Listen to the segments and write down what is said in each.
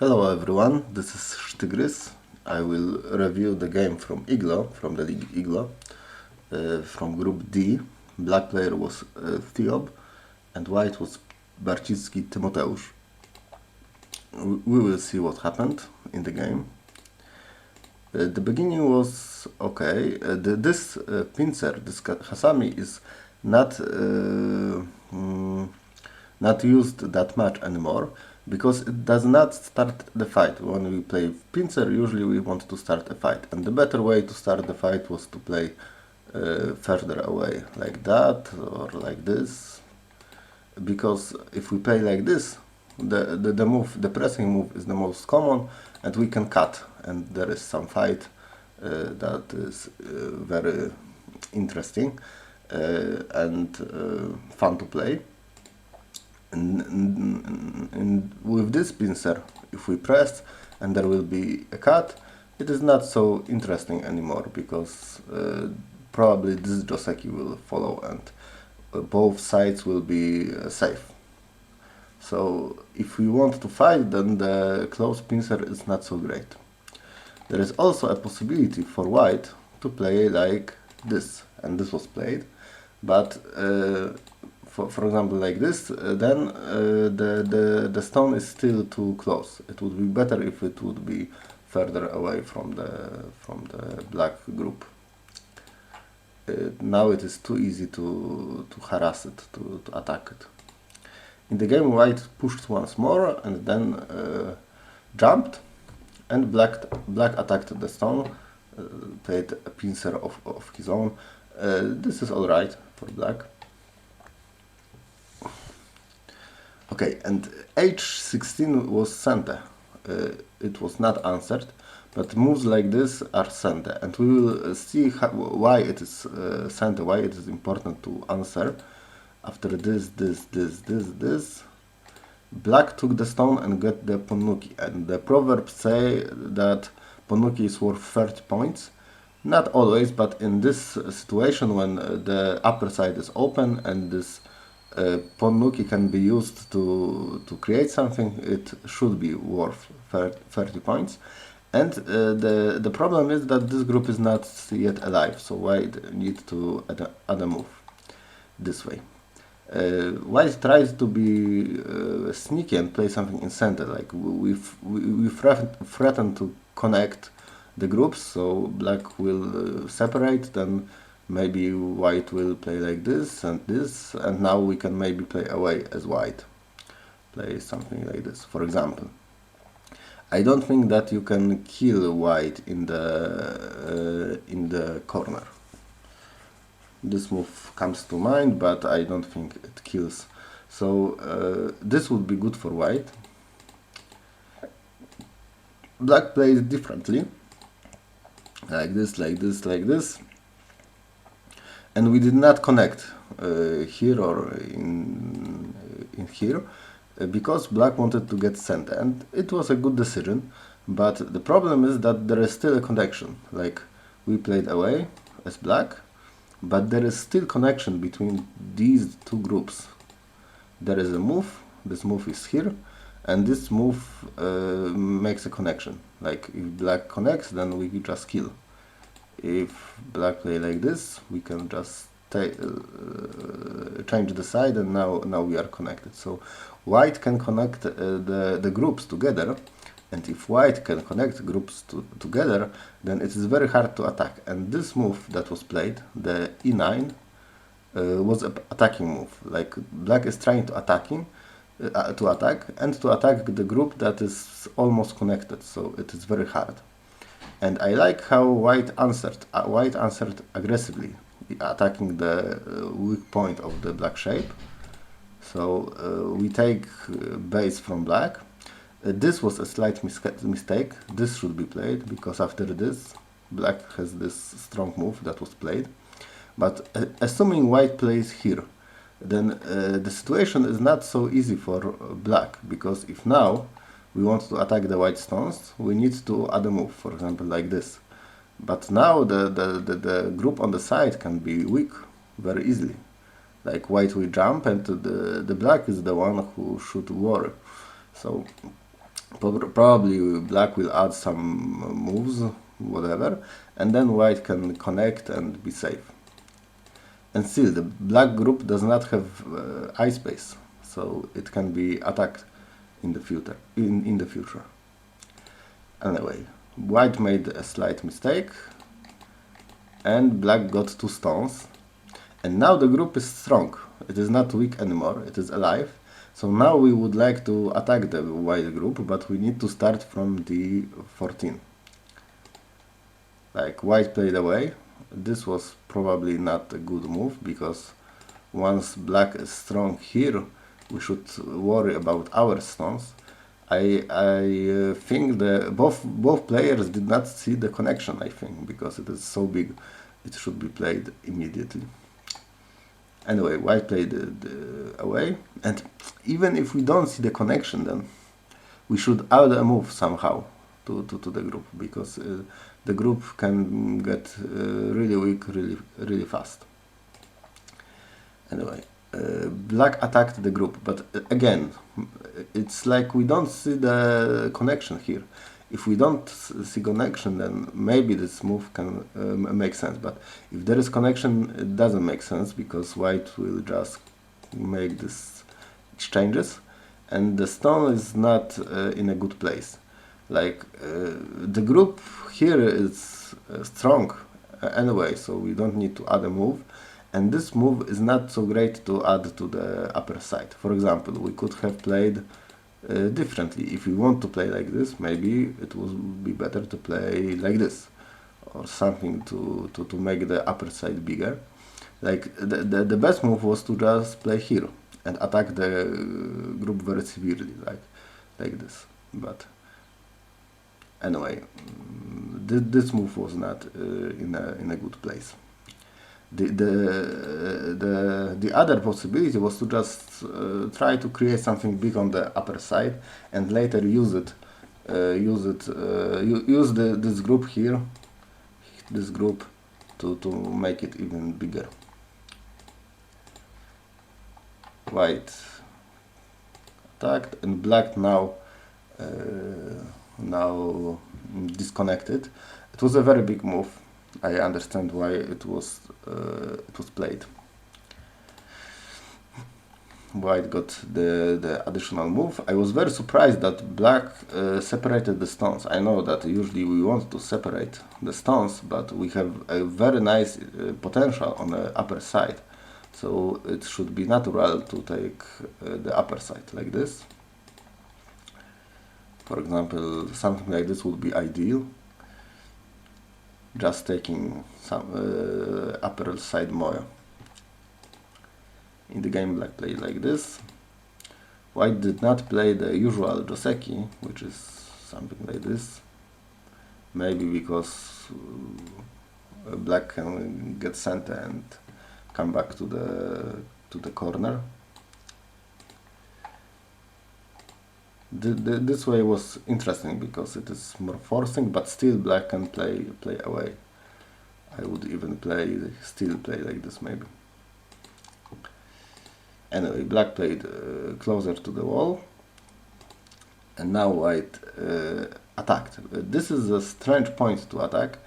Hello everyone, this is Sztygrys. I will review the game from IGLO, from the league IGLO, from Group D. Black player was theob and white was Barcicki Tymoteusz. We will see what happened in the game. The beginning was okay. This pincer, this Hasami, is not used that much anymore, because it does not start the fight. When we play pincer, usually we want to start a fight, and the better way to start the fight was to play further away, like that or like this, because if we play like this, the pressing move is the most common, and we can cut, and there is some fight that is very interesting and fun to play. And with this pincer, if we press and there will be a cut, it is not so interesting anymore, because probably this joseki will follow and both sides will be safe. So if we want to fight, then the close pincer is not so great. There is also a possibility for white to play like this, and this was played, but for example like this, then the stone is still too close. It would be better if it would be further away from the black group. Now it is too easy to harass it, to attack it. In the game, white pushed once more and then jumped, and black attacked the stone, played a pincer of his own. This is alright for black. Okay, and h16 was sente. It was not answered, but moves like this are sente, and we will see why it is sente, why it is important to answer. After this, black took the stone and got the ponnuki, and the proverbs say that ponnuki is worth 30 points. Not always, but in this situation, when the upper side is open and this ponnuki can be used to create something, it should be worth 30 points. And the problem is that this group is not yet alive, so white need to add a move this way. White tries to be sneaky and play something in center, like we threaten to connect the groups, so black will separate, then maybe white will play like this, and now we can maybe play away as white. Play something like this, for example. I don't think that you can kill white in the corner. This move comes to mind, but I don't think it kills. So this would be good for white. Black plays differently, like this, like this, like this. And we did not connect here or in here, because black wanted to get center, and it was a good decision. But the problem is that there is still a connection. Like we played away as black, but there is still connection between these two groups. There is a move, this move is here, and this move makes a connection. Like if black connects, then we just kill. If black play like this, we can just change the side, and now we are connected. So white can connect the groups together, and if white can connect groups together, then it is very hard to attack. And this move that was played, the e9, was an attacking move. Like black is trying to attack the group that is almost connected, so it is very hard. And I like how white answered. White answered aggressively, attacking the weak point of the black shape. So we take base from black. This was a slight mistake. This should be played, because after this, black has this strong move that was played. But assuming white plays here, then the situation is not so easy for black, because if now we want to attack the white stones, we need to add a move, for example like this. But now the group on the side can be weak very easily. Like white will jump, and the black is the one who should worry. So Probably black will add some moves, whatever, and then white can connect and be safe. And still, the black group does not have eye space, so it can be attacked in the future. In the future. Anyway, white made a slight mistake, and black got 2 stones. And now the group is strong. It is not weak anymore. It is alive. So now we would like to attack the white group, but we need to start from d14. Like white played away. This was probably not a good move, because once black is strong here, we should worry about our stones. I think both players did not see the connection, I think, because it is so big, it should be played immediately. Anyway, white played away, and even if we don't see the connection, then we should add a move somehow to the group, because the group can get really weak really fast. Anyway, black attacked the group, but again, it's like we don't see the connection here. If we don't see connection, then maybe this move can make sense, but if there is connection, it doesn't make sense, because white will just make this exchanges, and the stone is not in a good place. Like the group here is strong anyway, so we don't need to add a move, and this move is not so great to add to the upper side. For example, we could have played differently. If we want to play like this, maybe it would be better to play like this, or something to make the upper side bigger. Like the best move was to just play here and attack the group very severely, like this. But anyway, this move was not in a good place. The other possibility was to just try to create something big on the upper side, and later use this group here, this group, to make it even bigger. White attacked, and black now disconnected. It was a very big move. I understand why it was played. White got the additional move. I was very surprised that black separated the stones. I know that usually we want to separate the stones, but we have a very nice potential on the upper side. So it should be natural to take the upper side like this. For example, something like this would be ideal. Just taking some upper side more. In the game, black played like this. White did not play the usual Joseki, which is something like this. Maybe because black can get center and come back to the corner. This way was interesting because it is more forcing, but still black can play away. I would even still play like this maybe. Anyway, black played closer to the wall, and now white attacked. This is a strange point to attack,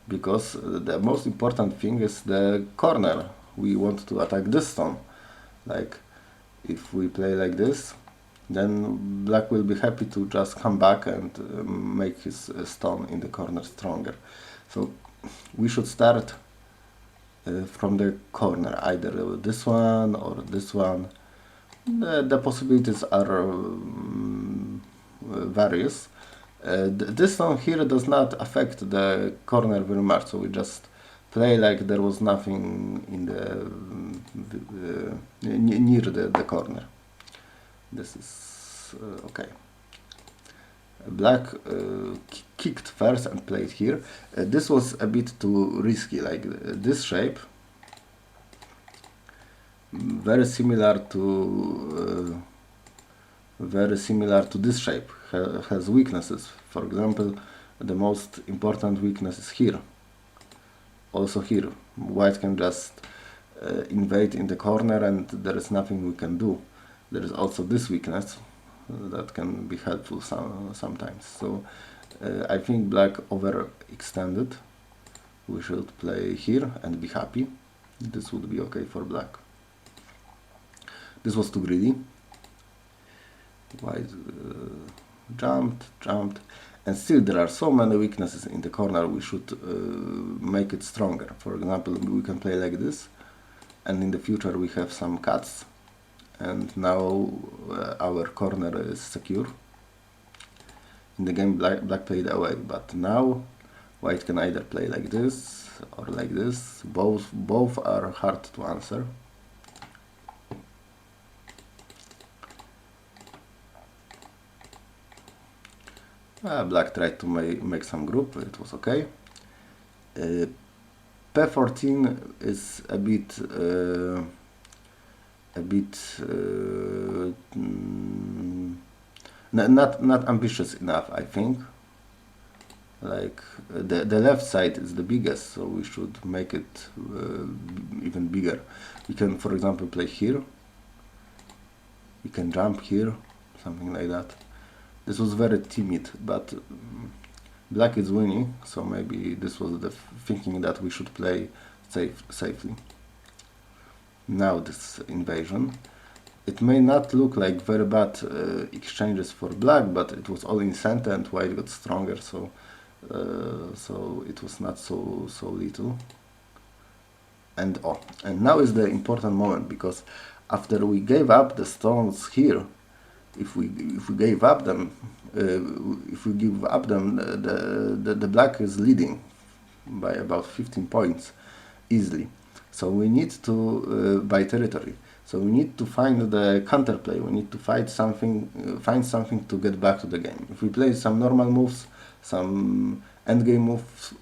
because the most important thing is the corner. We want to attack this stone. Like, if we play like this, then black will be happy to just come back and make his stone in the corner stronger. So we should start from the corner, either this one or this one. The possibilities are various. This stone here does not affect the corner very much, so we just play like there was nothing in the near the corner. This is okay. Black kicked first and played here. This was a bit too risky, like this shape, very similar to this shape, has weaknesses. For example, the most important weakness is here. Also here, white can just invade in the corner and there is nothing we can do. There is also this weakness, that can be helpful sometimes. So I think black overextended. We should play here and be happy. This would be okay for black. This was too greedy. White jumped, and still there are so many weaknesses in the corner. We should make it stronger. For example, we can play like this, and in the future we have some cuts, and now our corner is secure. In the game black played away, but now white can either play like this or like this. Both are hard to answer. Black tried to make some group, it was okay. P14 is a bit not ambitious enough, I think. Like the left side is the biggest, so we should make it even bigger. We can, for example, play here. We can jump here, something like that. This was very timid, but black is winning, so maybe this was the thinking that we should play safely. Now this invasion. It may not look like very bad exchanges for black, but it was all in center and white got stronger, so it was not so little. And now is the important moment, because after we gave up the stones here, if we give up them, the black is leading by about 15 points easily. So we need to by territory. So we need to find the counterplay. We need to find something to get back to the game. If we play some normal moves, some endgame moves,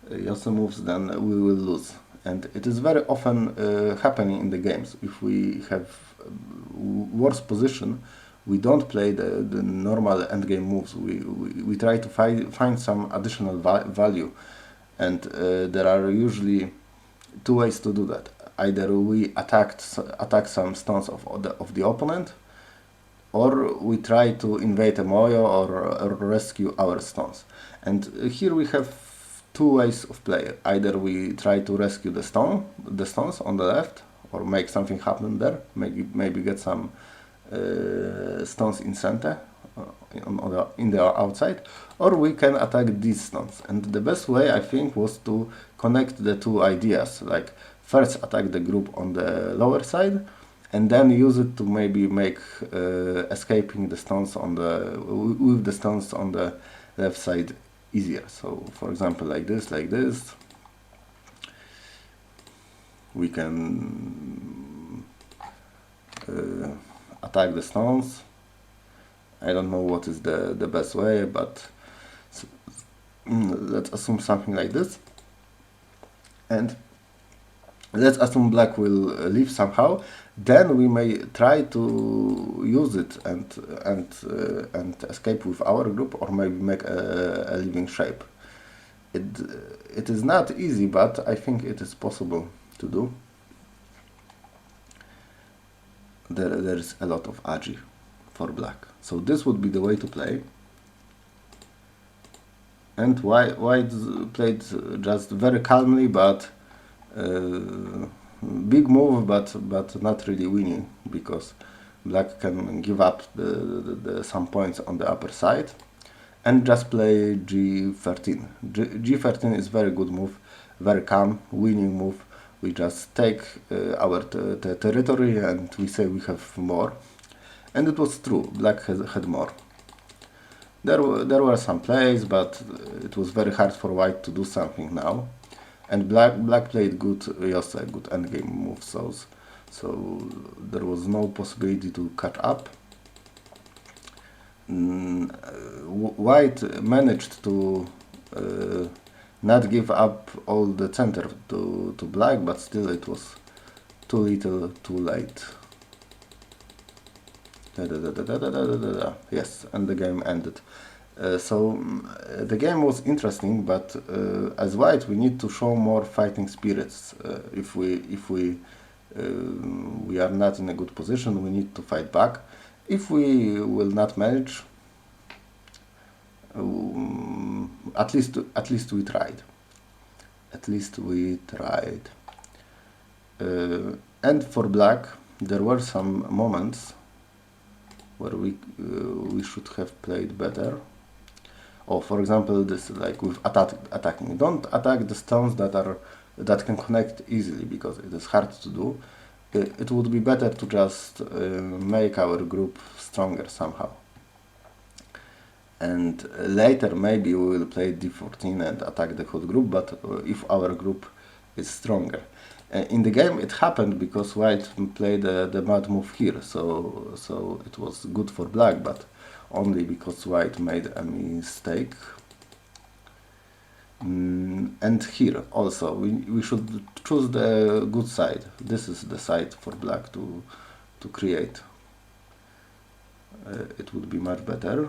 Yosu moves, then we will lose. And it is very often happening in the games. If we have worse position, we don't play the normal endgame moves. We try to find some additional value, and there are usually two ways to do that. Either we attack some stones of the opponent, or we try to invade a moyo or rescue our stones. And here we have two ways of play. Either we try to rescue the stones on the left, or make something happen there, maybe get some stones in center, in the outside, or we can attack these stones. And the best way, I think, was to connect the two ideas, like first attack the group on the lower side, and then use it to maybe make escaping the stones with the stones on the left side easier. So for example, like this, we can attack the stones. I don't know what is the best way, but let's assume something like this, and let's assume black will leave somehow. Then we may try to use it and escape with our group, or maybe make a living shape. It is not easy, but I think it is possible to do. There is a lot of agi for black, so this would be the way to play. And white played just very calmly, but big move, but not really winning, because black can give up some points on the upper side and just play g13. G13 is very good move, very calm, winning move. We just take our territory and we say we have more. And it was true, black had more. There were some plays, but it was very hard for white to do something now. And black played good Yosu, good endgame moves, so there was no possibility to catch up. White managed to not give up all the center to black, but still it was too little, too late. Yes, and the game ended. So the game was interesting, but as white we need to show more fighting spirits. If we are not in a good position, we need to fight back. If we will not manage, at least we tried. At least we tried. And for black, there were some moments where we should have played better. Or for example, this like with attacking. Don't attack the stones that can connect easily, because it is hard to do. It would be better to just make our group stronger somehow. And later maybe we will play d14 and attack the whole group, but if our group is stronger. In the game it happened because white played the bad move here, so it was good for black, but only because white made a mistake. And here also we should choose the good side. This is the side for black to create. It would be much better.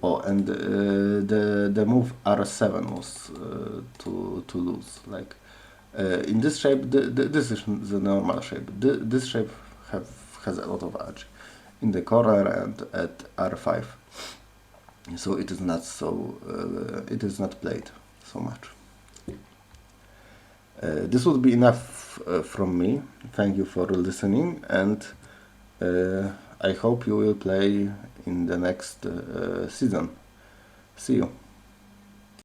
Oh, and the move R7 was to lose. Like in this shape, this is the normal shape. This shape has a lot of edge in the corner and at R5. So it is not so. It is not played so much. This would be enough from me. Thank you for listening, and I hope you will play in the next season. See you.